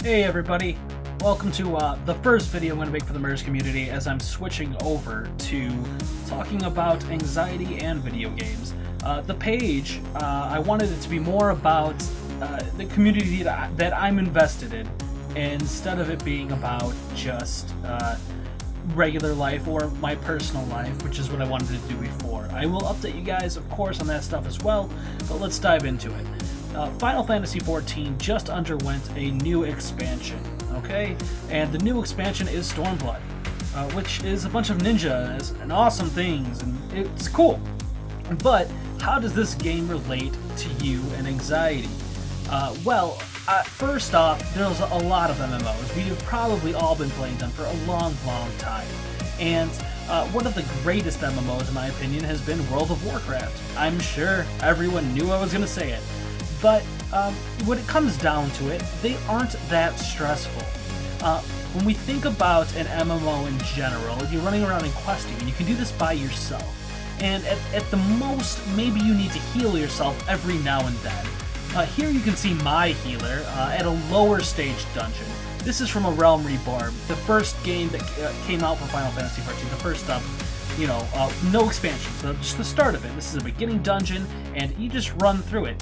Hey everybody, welcome to the first video I'm going to make for the Merge community as I'm switching over to talking about anxiety and video games. The page, I wanted it to be more about the community that I'm invested in, instead of it being about just regular life or my personal life, which is what I wanted to do before. I will update you guys, of course, on that stuff as well, but let's dive into it. Final Fantasy XIV just underwent a new expansion, okay? And the new expansion is Stormblood, which is a bunch of ninjas and awesome things, and it's cool. But how does this game relate to you and anxiety? First off, there's a lot of MMOs. We've probably all been playing them for a long, long time. And one of the greatest MMOs, in my opinion, has been World of Warcraft. I'm sure everyone knew I was going to say it. But when it comes down to it, they aren't that stressful. When we think about an MMO in general, you're running around and questing, and you can do this by yourself. And at the most, maybe you need to heal yourself every now and then. Here you can see my healer at a lower stage dungeon. This is from A Realm Reborn, the first game that came out for Final Fantasy XIV, the first no expansion, so just the start of it. This is a beginning dungeon, and you just run through it.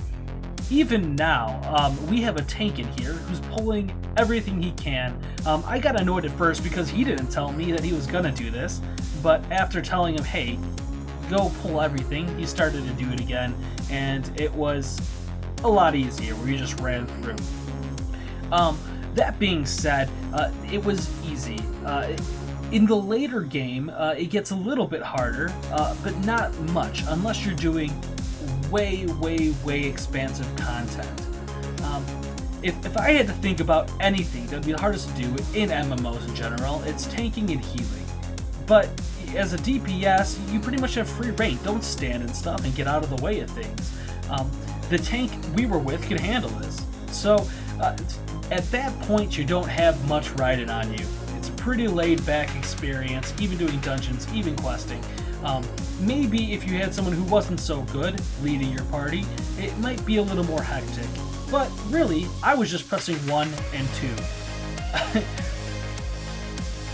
Even now, we have a tank in here who's pulling everything he can. I got annoyed at first because he didn't tell me that he was gonna do this, but after telling him, hey, go pull everything, he started to do it again, and it was a lot easier where you just ran through. That being said, it was easy. In the later game, it gets a little bit harder, but not much, unless you're doing way expansive content. If I had to think about anything that would be the hardest to do in MMOs in general, it's tanking and healing. But as a DPS, you pretty much have free reign. Don't stand and stuff and get out of the way of things. The tank we were with could handle this. So at that point, you don't have much riding on you. It's a pretty laid-back experience, even doing dungeons, even questing. Maybe if you had someone who wasn't so good leading your party, it might be a little more hectic. But really, I was just pressing 1 and 2.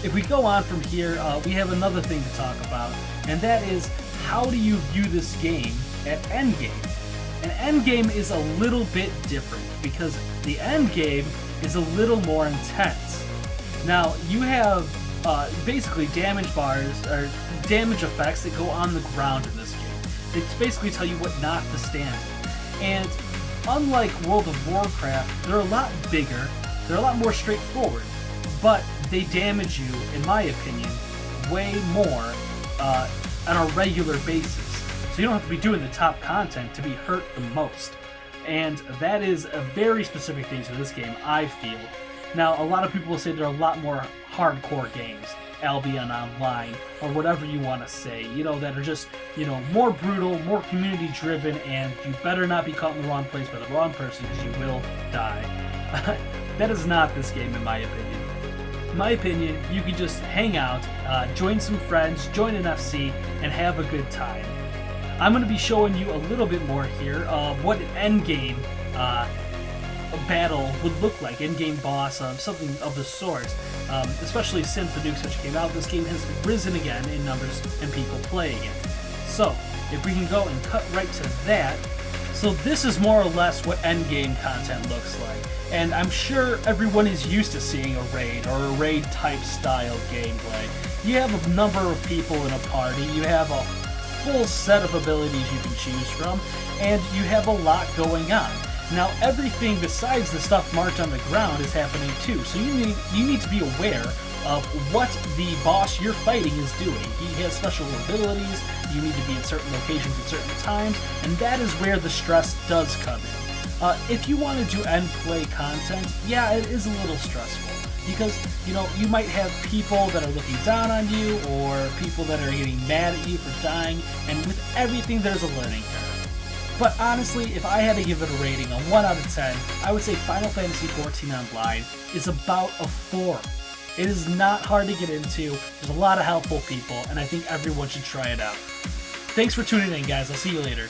If we go on from here, we have another thing to talk about, and that is, how do you view this game at endgame? And endgame is a little bit different, because the endgame is a little more intense. Now, you have basically damage bars, or damage effects that go on the ground in this game. They basically tell you what not to stand in. And unlike World of Warcraft, they're a lot bigger, they're a lot more straightforward, but they damage you, in my opinion, way more on a regular basis. So you don't have to be doing the top content to be hurt the most. And that is a very specific thing to this game, I feel. Now, a lot of people will say there are a lot more hardcore games, Albion Online, or whatever you want to say, that are just, more brutal, more community-driven, and you better not be caught in the wrong place by the wrong person, because you will die. That is not this game, in my opinion. In my opinion, you can just hang out, join some friends, join an FC, and have a good time. I'm going to be showing you a little bit more here of what an endgame battle would look like, endgame boss, something of the sort. Especially since the new switch came out, this game has risen again in numbers and people playing it. So, if we can go and cut right to that. So this is more or less what endgame content looks like. And I'm sure everyone is used to seeing a raid or a raid type style gameplay. You have a number of people in a party, you have a full set of abilities you can choose from, and you have a lot going on. Now, everything besides the stuff marked on the ground is happening too, so you need to be aware of what the boss you're fighting is doing. He has special abilities, you need to be in certain locations at certain times, and that is where the stress does come in. If you want to do end play content, yeah, it is a little stressful, because, you might have people that are looking down on you, or people that are getting mad at you for dying, and with everything there's a learning curve. But honestly, if I had to give it a rating, a 1 out of 10, I would say Final Fantasy XIV Online is about a 4. It is not hard to get into, there's a lot of helpful people, and I think everyone should try it out. Thanks for tuning in, guys. I'll see you later.